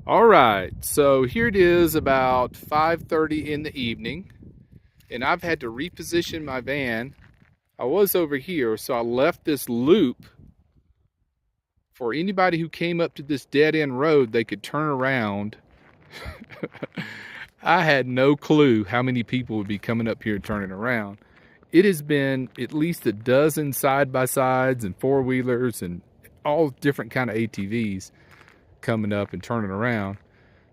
All right, so here it is about 5:30 in the evening, and I've had to reposition my van. I was over here, so I left this loop for anybody who came up to this dead-end road. They could turn around. I had no clue how many people would be coming up here turning around. It has been at least a dozen side-by-sides and four-wheelers and all different kind of ATVs coming up and turning around.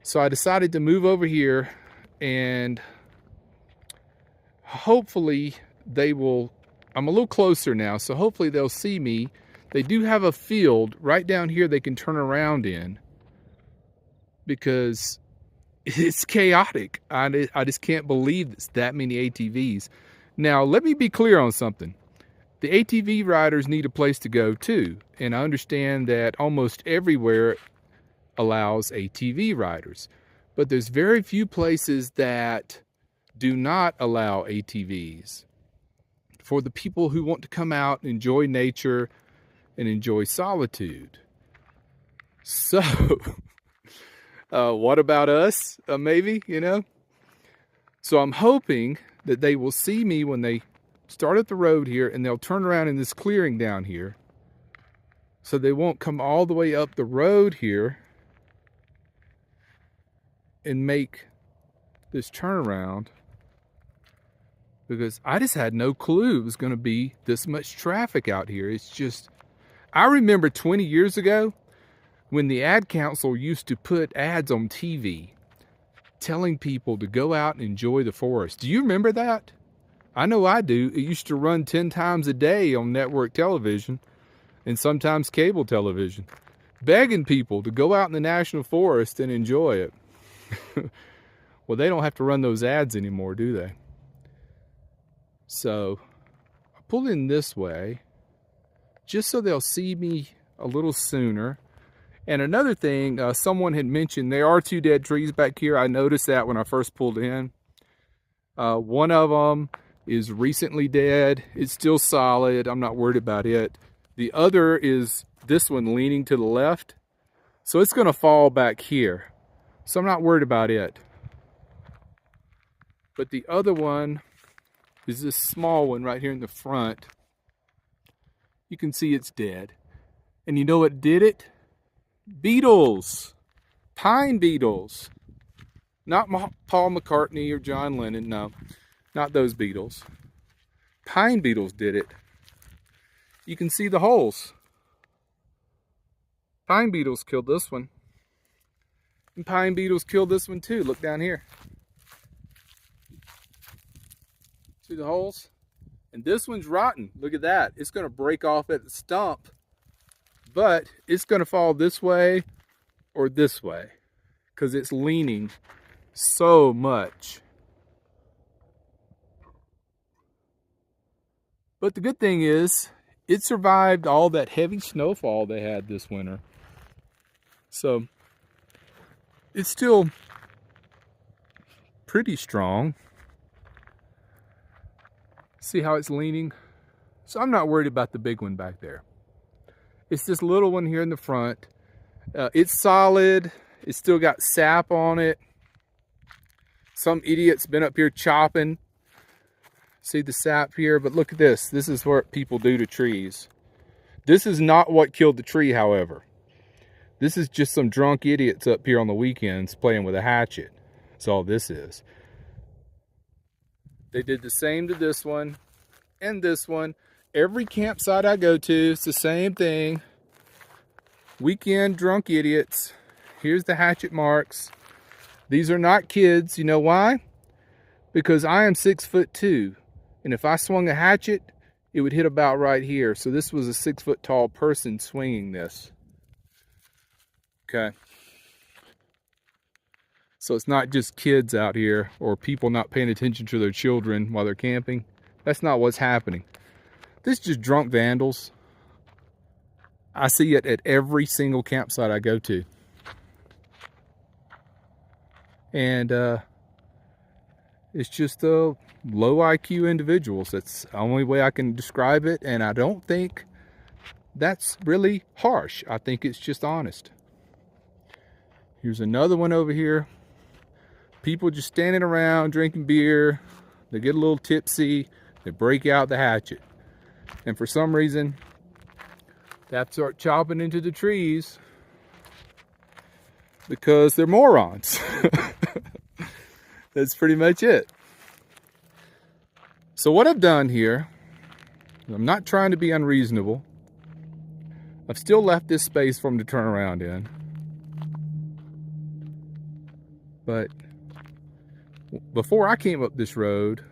So I decided to move over here, and hopefully they will, I'm a little closer now, so hopefully they'll see me. They do have a field right down here they can turn around in, because it's chaotic. I just can't believe it's that many ATVs. Now, let me be clear on something. The ATV riders need a place to go too, and I understand that almost everywhere allows ATV riders, but there's very few places that do not allow ATVs for the people who want to come out and enjoy nature and enjoy solitude. So what about us? Maybe, so I'm hoping that they will see me when they start at the road here, and they'll turn around in this clearing down here, so they won't come all the way up the road here and make this turnaround, because I just had no clue it was going to be this much traffic out here. It's just, I remember 20 years ago when the ad council used to put ads on TV telling people to go out and enjoy the forest. Do you remember that? I know I do. It used to run 10 times a day on network television and sometimes cable television, begging people to go out in the national forest and enjoy it. Well, they don't have to run those ads anymore, do they? So I pull in this way just so they'll see me a little sooner. And another thing, someone had mentioned there are two dead trees back here. I noticed that when I first pulled in. One of them is recently dead. It's still solid. I'm not worried about it. The other is this one leaning to the left. So it's going to fall back here. So I'm not worried about it. But the other one is this small one right here in the front. You can see it's dead. And you know what did it? Beetles. Pine beetles. Not Paul McCartney or John Lennon, no. Not those beetles. Pine beetles did it. You can see the holes. Pine beetles killed this one. And pine beetles killed this one too. Look down here. See the holes? And this one's rotten. Look at that. It's going to break off at the stump. But it's going to fall this way or this way, because it's leaning so much. But the good thing is, it survived all that heavy snowfall they had this winter. So it's still pretty strong. See how it's leaning? So I'm not worried about the big one back there. It's this little one here in the front. It's solid. It's still got sap on it. Some idiot's been up here chopping. See the sap here? But look at this. This is what people do to trees. This is not what killed the tree, however. This is just some drunk idiots up here on the weekends playing with a hatchet. That's all this is. They did the same to this one and this one. Every campsite I go to, it's the same thing. Weekend drunk idiots. Here's the hatchet marks. These are not kids. You know why? Because I am 6'2", and if I swung a hatchet, it would hit about right here. So this was a 6-foot tall person swinging this. Okay. So it's not just kids out here or people not paying attention to their children while they're camping. That's not what's happening. This is just drunk vandals. I see it at every single campsite I go to. And it's just low IQ individuals. That's the only way I can describe it. And I don't think that's really harsh. I think it's just honest. Here's another one over here. People just standing around drinking beer. They get a little tipsy. They break out the hatchet. And for some reason, they have to start chopping into the trees because they're morons. That's pretty much it. So what I've done here, I'm not trying to be unreasonable. I've still left this space for them to turn around in. But before I came up this road,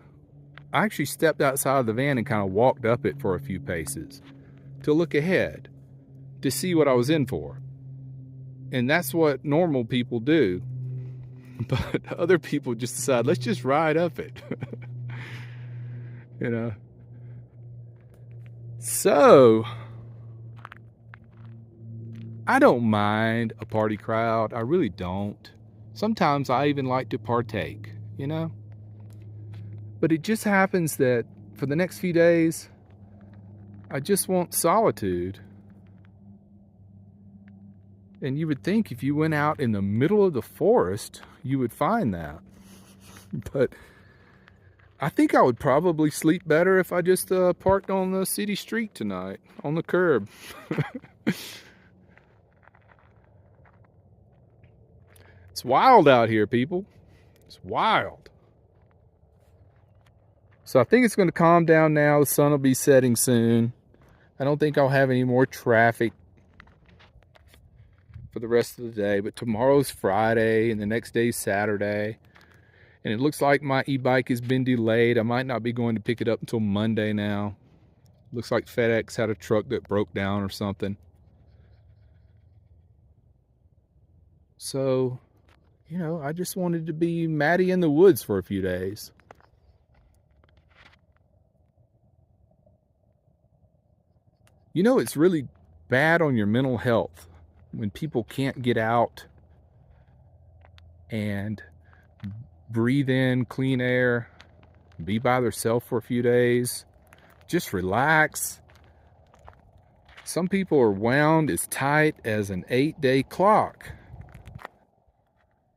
I actually stepped outside of the van and kind of walked up it for a few paces to look ahead, to see what I was in for. And that's what normal people do. But other people just decide, let's just ride up it. You know. So, I don't mind a party crowd. I really don't. Sometimes I even like to partake, you know. But it just happens that for the next few days, I just want solitude. And you would think if you went out in the middle of the forest, you would find that. But I think I would probably sleep better if I just parked on the city street tonight, on the curb. It's wild out here, people. It's wild. So I think it's going to calm down now. The sun will be setting soon. I don't think I'll have any more traffic for the rest of the day. But tomorrow's Friday and the next day's Saturday. And it looks like my e-bike has been delayed. I might not be going to pick it up until Monday now. Looks like FedEx had a truck that broke down or something. So, you know, I just wanted to be Maddie in the woods for a few days. You know, it's really bad on your mental health when people can't get out and breathe in clean air, be by themselves for a few days, just relax. Some people are wound as tight as an 8-day clock,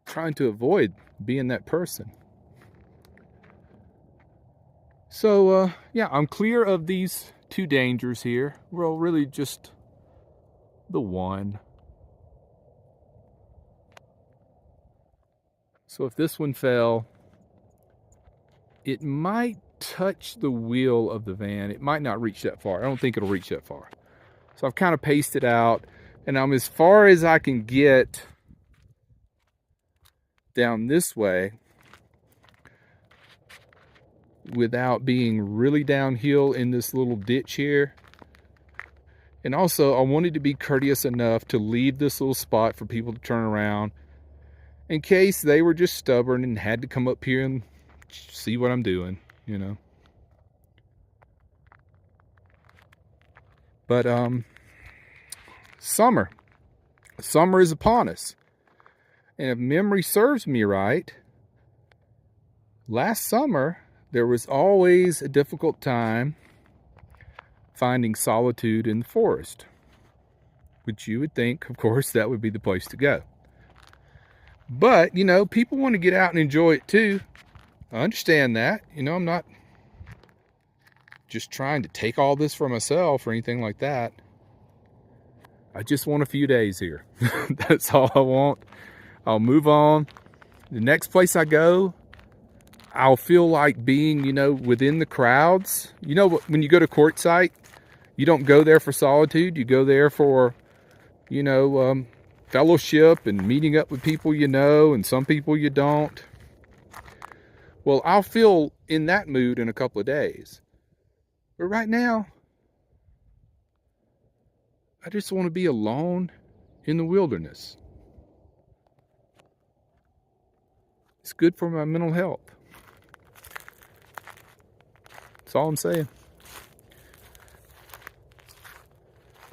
trying to avoid being that person. So, yeah, I'm clear of these two dangers here. Well, really just the one. So if this one fell, it might touch the wheel of the van. It might not reach that far. I don't think it'll reach that far. So I've kind of paced it out, and I'm as far as I can get down this way without being really downhill in this little ditch here. And also, I wanted to be courteous enough to leave this little spot for people to turn around in case they were just stubborn and had to come up here and see what I'm doing, you know. But summer is upon us. And if memory serves me right, last summer there was always a difficult time finding solitude in the forest, which you would think, of course, that would be the place to go. But, you know, people want to get out and enjoy it too. I understand that. You know, I'm not just trying to take all this for myself or anything like that. I just want a few days here. That's all I want. I'll move on. The next place I go, I'll feel like being, you know, within the crowds. You know, when you go to Quartzsite, you don't go there for solitude. You go there for, you know, fellowship and meeting up with people you know and some people you don't. Well, I'll feel in that mood in a couple of days. But right now, I just want to be alone in the wilderness. It's good for my mental health. That's all I'm saying.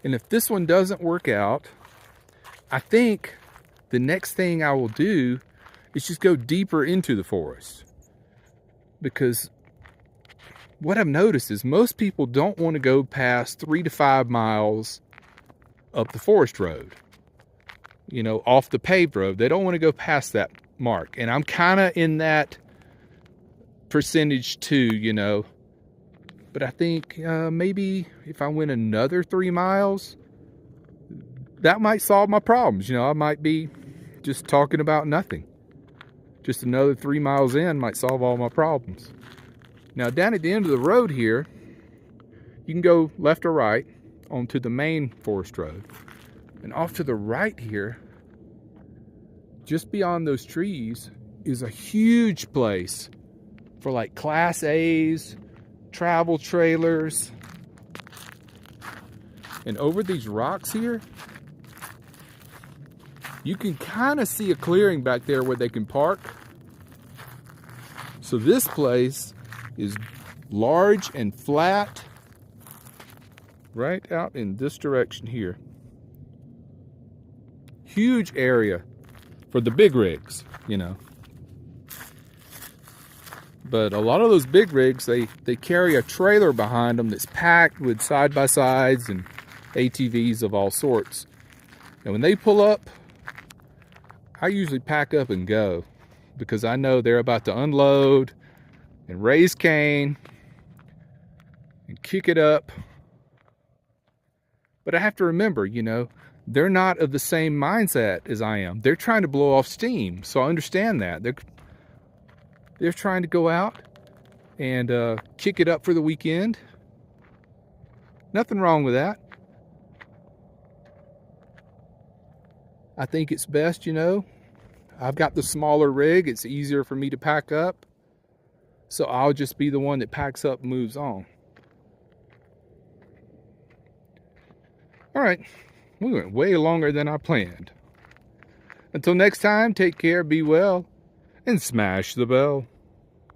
And if this one doesn't work out, I think the next thing I will do is just go deeper into the forest. Because what I've noticed is most people don't want to go past 3 to 5 miles up the forest road. you know, off the paved road. They don't want to go past that mark. And I'm kind of in that percentage too, you know. But I think maybe if I went another 3 miles, that might solve my problems. You know, I might be just talking about nothing. Just another 3 miles in might solve all my problems. Now, down at the end of the road here, you can go left or right onto the main forest road. And off to the right here, just beyond those trees, is a huge place for like Class A's, travel trailers. And over these rocks here, you can kind of see a clearing back there where they can park. So this place is large and flat, right out in this direction here. Huge area for the big rigs, you know. But a lot of those big rigs, they carry a trailer behind them that's packed with side-by-sides and ATVs of all sorts. And when they pull up, I usually pack up and go, because I know they're about to unload and raise cane and kick it up. But I have to remember, you know, they're not of the same mindset as I am. They're trying to blow off steam, so I understand that. They're trying to go out and kick it up for the weekend. Nothing wrong with that. I think it's best, you know. I've got the smaller rig. It's easier for me to pack up. So I'll just be the one that packs up and moves on. All right. We went way longer than I planned. Until next time, take care, be well, and smash the bell.